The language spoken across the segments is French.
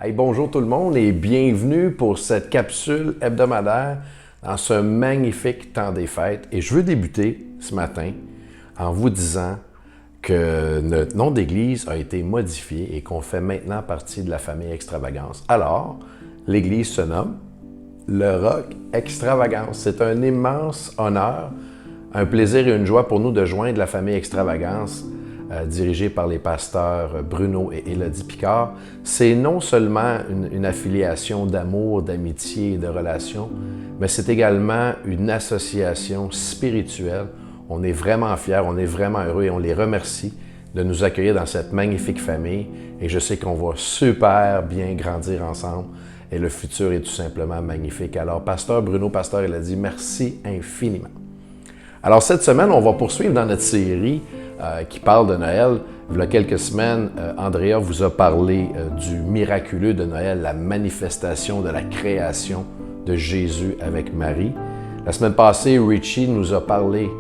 Hey, bonjour tout le monde et bienvenue pour cette capsule hebdomadaire dans ce magnifique temps des fêtes. Et je veux débuter ce matin en vous disant que notre nom d'église a été modifié et qu'on fait maintenant partie de la famille Extravagance. Alors, l'église se nomme Le Roc Extravagance. C'est un immense honneur, un plaisir et une joie pour nous de joindre la famille Extravagance dirigée par les pasteurs Bruno et Élodie Picard. C'est non seulement une affiliation d'amour, d'amitié et de relations, mais c'est également une association spirituelle. On est vraiment fiers, on est vraiment heureux et on les remercie de nous accueillir dans cette magnifique famille. Et je sais qu'on va super bien grandir ensemble et le futur est tout simplement magnifique. Alors, pasteur Bruno, pasteur Élodie, merci infiniment. Alors, cette semaine, on va poursuivre dans notre série qui parle de Noël. Il y a quelques semaines, Andrea vous a parlé du miraculeux de Noël, la manifestation de la création de Jésus avec Marie. La semaine passée, Richie nous a parlé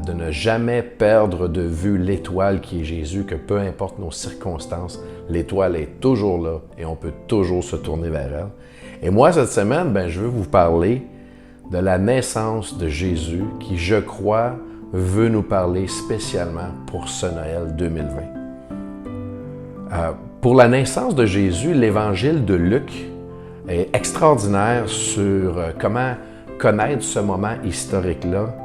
de ne jamais perdre de vue l'étoile qui est Jésus, que peu importe nos circonstances, l'étoile est toujours là et on peut toujours se tourner vers elle. Et moi, cette semaine, je veux vous parler de la naissance de Jésus qui, je crois, veut nous parler spécialement pour ce Noël 2020. Pour la naissance de Jésus, l'évangile de Luc est extraordinaire sur comment connaître ce moment historique-là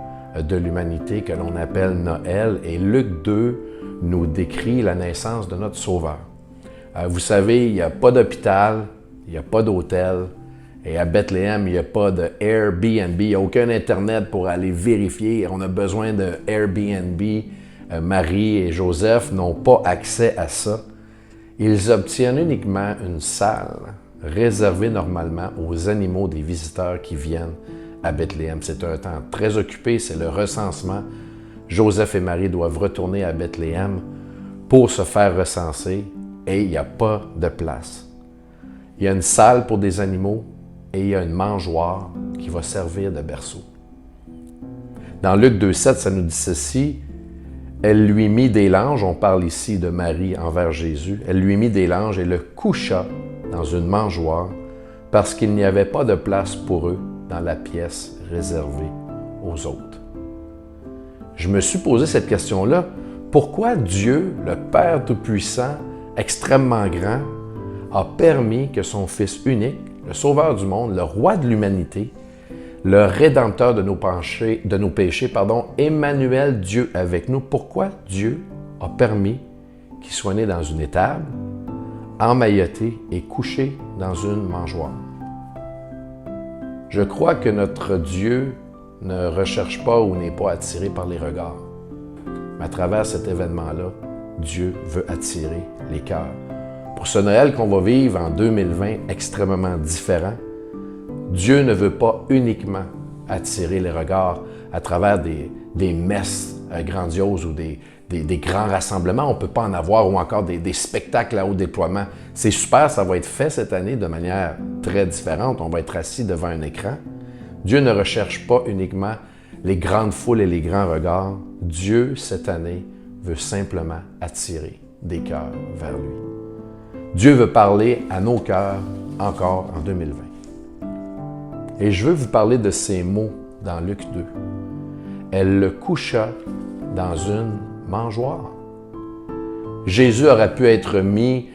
de l'humanité que l'on appelle Noël. Et Luc 2 nous décrit la naissance de notre Sauveur. Vous savez, il n'y a pas d'hôpital, il n'y a pas d'hôtel. Et à Bethléem, il n'y a pas de Airbnb, il n'y a aucun Internet pour aller vérifier. On a besoin de Airbnb. Marie et Joseph n'ont pas accès à ça. Ils obtiennent uniquement une salle réservée normalement aux animaux des visiteurs qui viennent à Bethléem. C'est un temps très occupé, c'est le recensement. Joseph et Marie doivent retourner à Bethléem pour se faire recenser et il n'y a pas de place. Il y a une salle pour des animaux et il y a une mangeoire qui va servir de berceau. Dans Luc 2,7, ça nous dit ceci: elle lui mit des langes, on parle ici de Marie envers Jésus, elle lui mit des langes et le coucha dans une mangeoire parce qu'il n'y avait pas de place pour eux dans la pièce réservée aux autres. Je me suis posé cette question-là. Pourquoi Dieu, le Père Tout-Puissant, extrêmement grand, a permis que son Fils unique, le Sauveur du monde, le Roi de l'humanité, le Rédempteur de nos péchés, Emmanuel, Dieu avec nous, pourquoi Dieu a permis qu'il soit né dans une étable, emmailloté et couché dans une mangeoire? Je crois que notre Dieu ne recherche pas ou n'est pas attiré par les regards. Mais à travers cet événement-là, Dieu veut attirer les cœurs. Pour ce Noël qu'on va vivre en 2020 extrêmement différent, Dieu ne veut pas uniquement attirer les regards à travers des messes grandioses ou des grands rassemblements. On ne peut pas en avoir, ou encore des spectacles à haut déploiement. C'est super, ça va être fait cette année de manière très différente. On va être assis devant un écran. Dieu ne recherche pas uniquement les grandes foules et les grands regards. Dieu, cette année, veut simplement attirer des cœurs vers lui. Dieu veut parler à nos cœurs encore en 2020. Et je veux vous parler de ces mots dans Luc 2. Elle le coucha dans une mangeoire. Jésus aurait pu être mis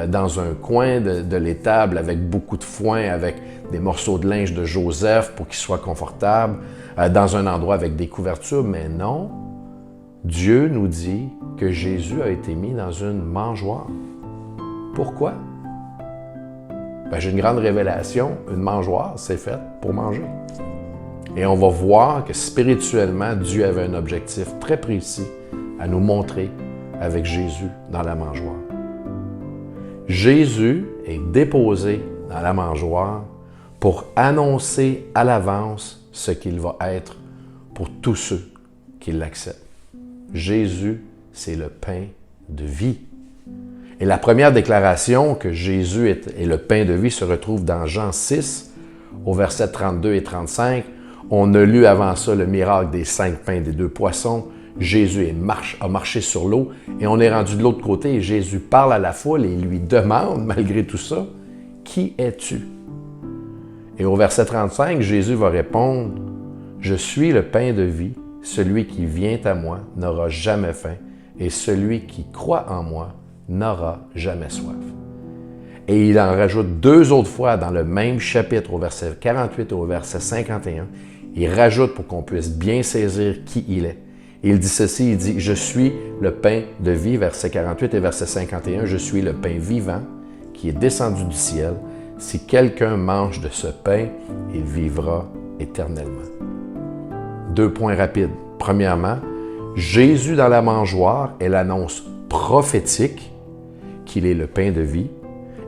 dans un coin de l'étable avec beaucoup de foin, avec des morceaux de linge de Joseph pour qu'il soit confortable, dans un endroit avec des couvertures, mais non. Dieu nous dit que Jésus a été mis dans une mangeoire. Pourquoi? J'ai une grande révélation. Une mangeoire, c'est fait pour manger. Et on va voir que spirituellement, Dieu avait un objectif très précis à nous montrer avec Jésus dans la mangeoire. Jésus est déposé dans la mangeoire pour annoncer à l'avance ce qu'il va être pour tous ceux qui l'acceptent. Jésus, c'est le pain de vie. Et la première déclaration que Jésus est le pain de vie se retrouve dans Jean 6, au verset 32 et 35. On a lu avant ça le miracle des 5 pains et des 2 poissons. Jésus a marché sur l'eau et on est rendu de l'autre côté et Jésus parle à la foule et lui demande, malgré tout ça, « Qui es-tu? » Et au verset 35, Jésus va répondre, « Je suis le pain de vie. Celui qui vient à moi n'aura jamais faim et celui qui croit en moi n'aura jamais soif. » Et il en rajoute 2 autres fois dans le même chapitre, au verset 48 et au verset 51. Il rajoute pour qu'on puisse bien saisir qui il est. Et il dit ceci, il dit « Je suis le pain de vie », verset 48 et verset 51, « Je suis le pain vivant qui est descendu du ciel. Si quelqu'un mange de ce pain, il vivra éternellement. » 2 points rapides. Premièrement, Jésus dans la mangeoire est l'annonce prophétique qu'il est le pain de vie.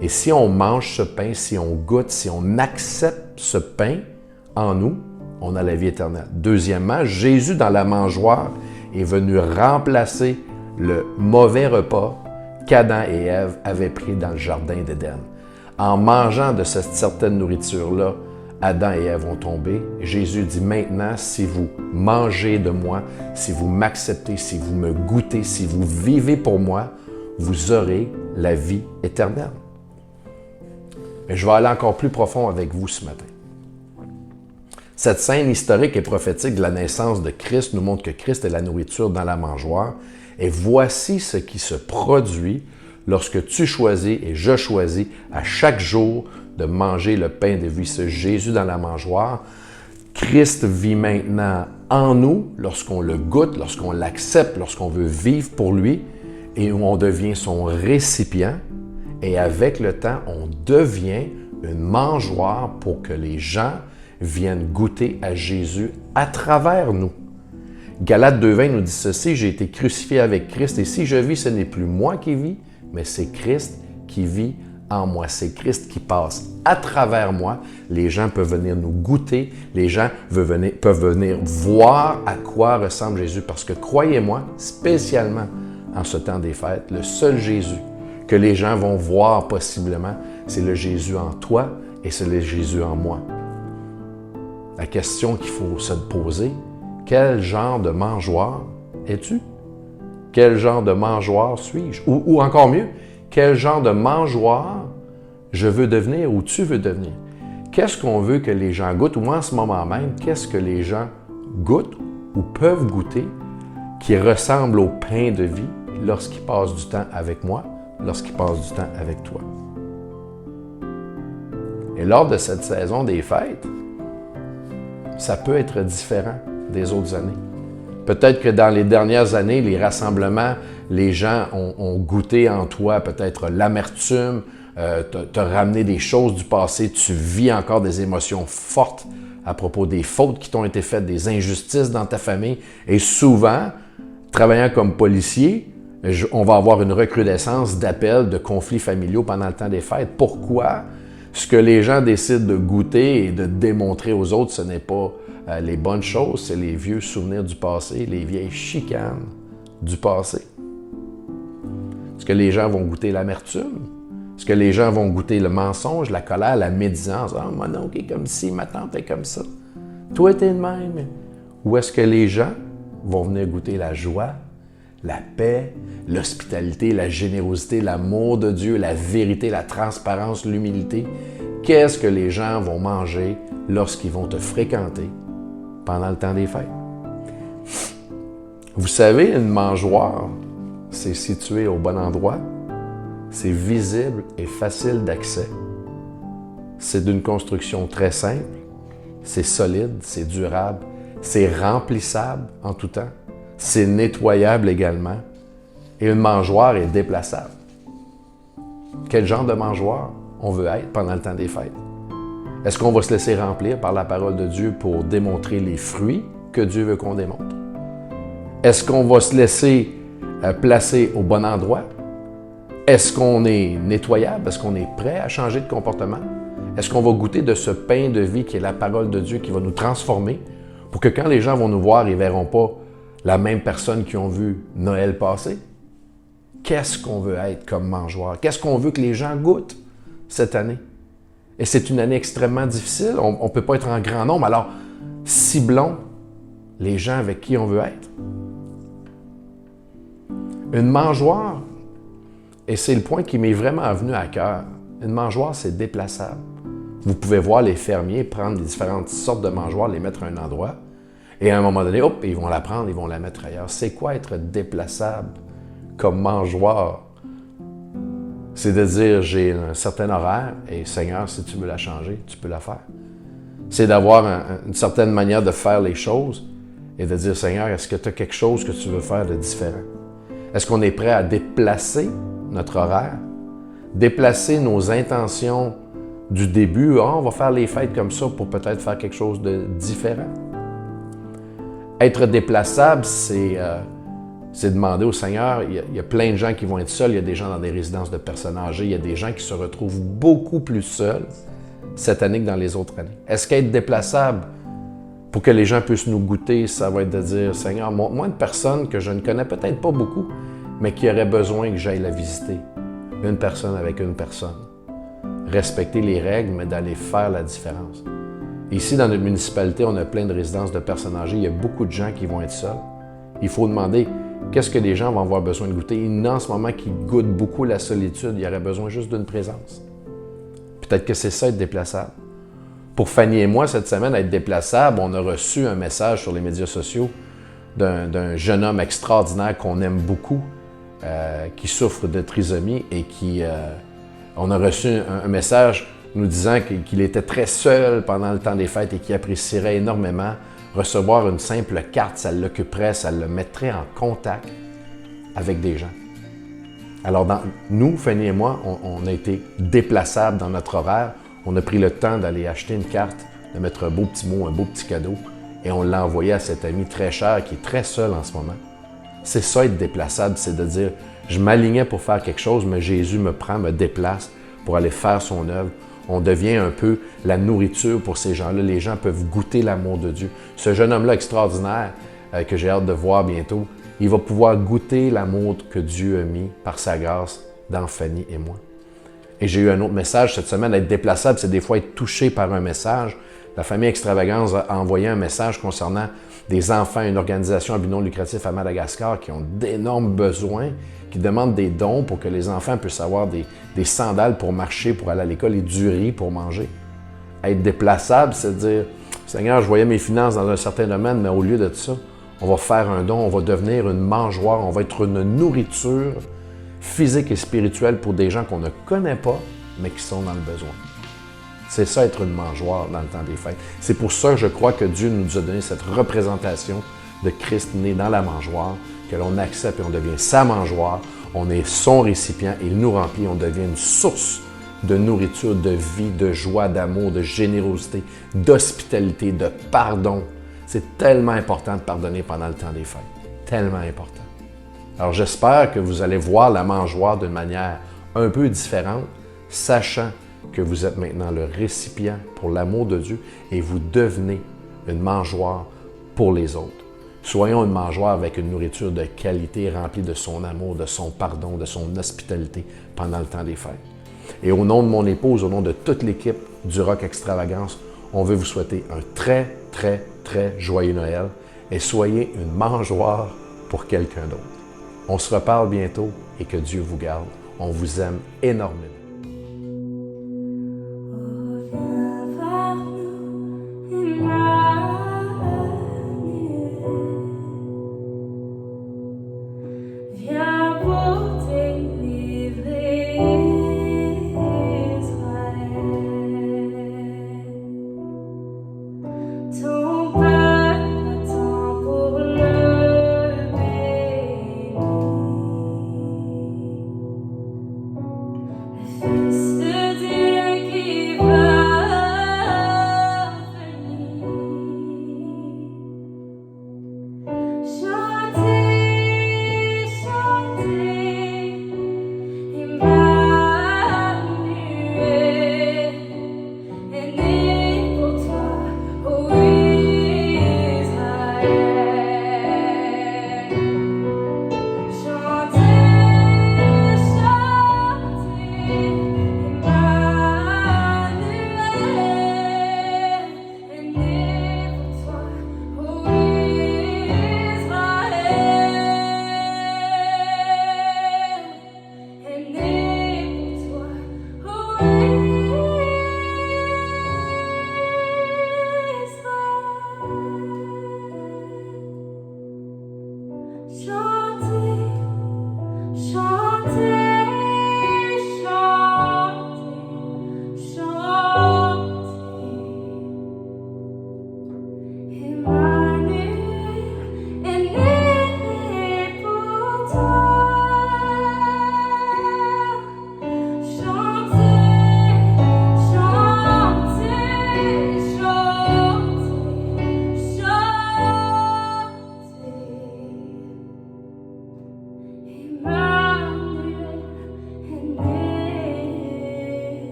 Et si on mange ce pain, si on goûte, si on accepte ce pain en nous, on a la vie éternelle. Deuxièmement, Jésus dans la mangeoire est venu remplacer le mauvais repas qu'Adam et Ève avaient pris dans le jardin d'Éden. En mangeant de cette certaine nourriture-là, Adam et Ève ont tombé. Jésus dit maintenant, si vous mangez de moi, si vous m'acceptez, si vous me goûtez, si vous vivez pour moi, vous aurez la vie éternelle. Mais je vais aller encore plus profond avec vous ce matin. Cette scène historique et prophétique de la naissance de Christ nous montre que Christ est la nourriture dans la mangeoire. Et voici ce qui se produit lorsque tu choisis et je choisis à chaque jour de manger le pain de vie, ce Jésus dans la mangeoire. Christ vit maintenant en nous lorsqu'on le goûte, lorsqu'on l'accepte, lorsqu'on veut vivre pour lui et on devient son récipient. Et avec le temps, on devient une mangeoire pour que les gens viennent goûter à Jésus à travers nous. Galates 2,20 nous dit ceci, « J'ai été crucifié avec Christ et si je vis, ce n'est plus moi qui vis, mais c'est Christ qui vit en moi. C'est Christ qui passe à travers moi. Les gens peuvent venir nous goûter, les gens peuvent venir voir à quoi ressemble Jésus parce que croyez-moi, spécialement en ce temps des fêtes, le seul Jésus que les gens vont voir possiblement, c'est le Jésus en toi et c'est le Jésus en moi. La question qu'il faut se poser, quel genre de mangeoire es-tu? Quel genre de mangeoire suis-je? Ou encore mieux, quel genre de mangeoire je veux devenir ou tu veux devenir? Qu'est-ce qu'on veut que les gens goûtent? Ou en ce moment même, qu'est-ce que les gens goûtent ou peuvent goûter qui ressemble au pain de vie lorsqu'ils passent du temps avec moi, lorsqu'ils passent du temps avec toi? Et lors de cette saison des fêtes, ça peut être différent des autres années. Peut-être que dans les dernières années, les rassemblements, les gens ont goûté en toi peut-être l'amertume, t'as ramené des choses du passé, tu vis encore des émotions fortes à propos des fautes qui t'ont été faites, des injustices dans ta famille. Et souvent, travaillant comme policier, on va avoir une recrudescence d'appels, de conflits familiaux pendant le temps des fêtes. Pourquoi? Ce que les gens décident de goûter et de démontrer aux autres, ce n'est pas les bonnes choses, c'est les vieux souvenirs du passé, les vieilles chicanes du passé. Est-ce que les gens vont goûter l'amertume? Est-ce que les gens vont goûter le mensonge, la colère, la médisance? « Ah, mon oncle est comme ci, ma tante est comme ça. Toi, t'es de même. » Ou est-ce que les gens vont venir goûter la joie, la paix, l'hospitalité, la générosité, l'amour de Dieu, la vérité, la transparence, l'humilité? Qu'est-ce que les gens vont manger lorsqu'ils vont te fréquenter pendant le temps des fêtes? Vous savez, une mangeoire, c'est situé au bon endroit, c'est visible et facile d'accès. C'est d'une construction très simple, c'est solide, c'est durable, c'est remplissable en tout temps. C'est nettoyable également. Et une mangeoire est déplaçable. Quel genre de mangeoire on veut être pendant le temps des fêtes? Est-ce qu'on va se laisser remplir par la parole de Dieu pour démontrer les fruits que Dieu veut qu'on démontre? Est-ce qu'on va se laisser placer au bon endroit? Est-ce qu'on est nettoyable? Est-ce qu'on est prêt à changer de comportement? Est-ce qu'on va goûter de ce pain de vie qui est la parole de Dieu qui va nous transformer pour que quand les gens vont nous voir, ils ne verront pas la même personne qu'ils ont vu Noël passé? Qu'est-ce qu'on veut être comme mangeoire? Qu'est-ce qu'on veut que les gens goûtent cette année? Et c'est une année extrêmement difficile. On ne peut pas être en grand nombre. Alors, ciblons les gens avec qui on veut être. Une mangeoire, et c'est le point qui m'est vraiment venu à cœur, une mangeoire, c'est déplaçable. Vous pouvez voir les fermiers prendre les différentes sortes de mangeoires, les mettre à un endroit, et à un moment donné, hop, ils vont la prendre, ils vont la mettre ailleurs. C'est quoi être déplaçable comme mangeoire? C'est de dire, j'ai un certain horaire, et Seigneur, si tu veux la changer, tu peux la faire. C'est d'avoir une certaine manière de faire les choses, et de dire, Seigneur, est-ce que tu as quelque chose que tu veux faire de différent? Est-ce qu'on est prêt à déplacer notre horaire, déplacer nos intentions du début, on va faire les fêtes comme ça pour peut-être faire quelque chose de différent? Être déplaçable, c'est demander au Seigneur, il y a plein de gens qui vont être seuls, il y a des gens dans des résidences de personnes âgées, il y a des gens qui se retrouvent beaucoup plus seuls cette année que dans les autres années. Est-ce qu'être déplaçable pour que les gens puissent nous goûter, ça va être de dire, Seigneur, montre-moi une personne que je ne connais peut-être pas beaucoup, mais qui aurait besoin que j'aille la visiter. Une personne avec une personne. Respecter les règles, mais d'aller faire la différence. Ici, dans notre municipalité, on a plein de résidences de personnes âgées. Il y a beaucoup de gens qui vont être seuls. Il faut demander, qu'est-ce que les gens vont avoir besoin de goûter? Il y en a en ce moment qui goûtent beaucoup la solitude. Il y aurait besoin juste d'une présence. Peut-être que c'est ça, être déplaçable. Pour Fanny et moi, cette semaine, être déplaçable, on a reçu un message sur les médias sociaux d'un jeune homme extraordinaire qu'on aime beaucoup, qui souffre de trisomie et on a reçu un message nous disant qu'il était très seul pendant le temps des fêtes et qu'il apprécierait énormément recevoir une simple carte, ça l'occuperait, ça le mettrait en contact avec des gens. Alors, nous, Fanny et moi, on a été déplaçables dans notre horaire. On a pris le temps d'aller acheter une carte, de mettre un beau petit mot, un beau petit cadeau, et on l'a envoyé à cet ami très cher qui est très seul en ce moment. C'est ça, être déplaçable, c'est de dire, je m'alignais pour faire quelque chose, mais Jésus me prend, me déplace pour aller faire son œuvre. On devient un peu la nourriture pour ces gens-là. Les gens peuvent goûter l'amour de Dieu. Ce jeune homme-là extraordinaire, que j'ai hâte de voir bientôt, il va pouvoir goûter l'amour que Dieu a mis par sa grâce dans Fanny et moi. Et j'ai eu un autre message cette semaine, être déplaçable, c'est des fois être touché par un message. La famille Extravagance a envoyé un message concernant des enfants, une organisation à but non lucratif à Madagascar qui ont d'énormes besoins, qui demandent des dons pour que les enfants puissent avoir des sandales pour marcher, pour aller à l'école et du riz pour manger. Être déplaçable, c'est dire, Seigneur, je voyais mes finances dans un certain domaine, mais au lieu de ça, on va faire un don, on va devenir une mangeoire, on va être une nourriture physique et spirituelle pour des gens qu'on ne connaît pas, mais qui sont dans le besoin. C'est ça, être une mangeoire dans le temps des fêtes. C'est pour ça que je crois que Dieu nous a donné cette représentation de Christ né dans la mangeoire, que l'on accepte et on devient sa mangeoire, on est son récipient et il nous remplit, on devient une source de nourriture, de vie, de joie, d'amour, de générosité, d'hospitalité, de pardon. C'est tellement important de pardonner pendant le temps des fêtes. Tellement important. Alors j'espère que vous allez voir la mangeoire d'une manière un peu différente, sachant que vous êtes maintenant le récipient pour l'amour de Dieu et vous devenez une mangeoire pour les autres. Soyons une mangeoire avec une nourriture de qualité remplie de son amour, de son pardon, de son hospitalité pendant le temps des fêtes. Et au nom de mon épouse, au nom de toute l'équipe du Rock Extravagance, on veut vous souhaiter un très, très, très joyeux Noël et soyez une mangeoire pour quelqu'un d'autre. On se reparle bientôt et que Dieu vous garde. On vous aime énormément. Fils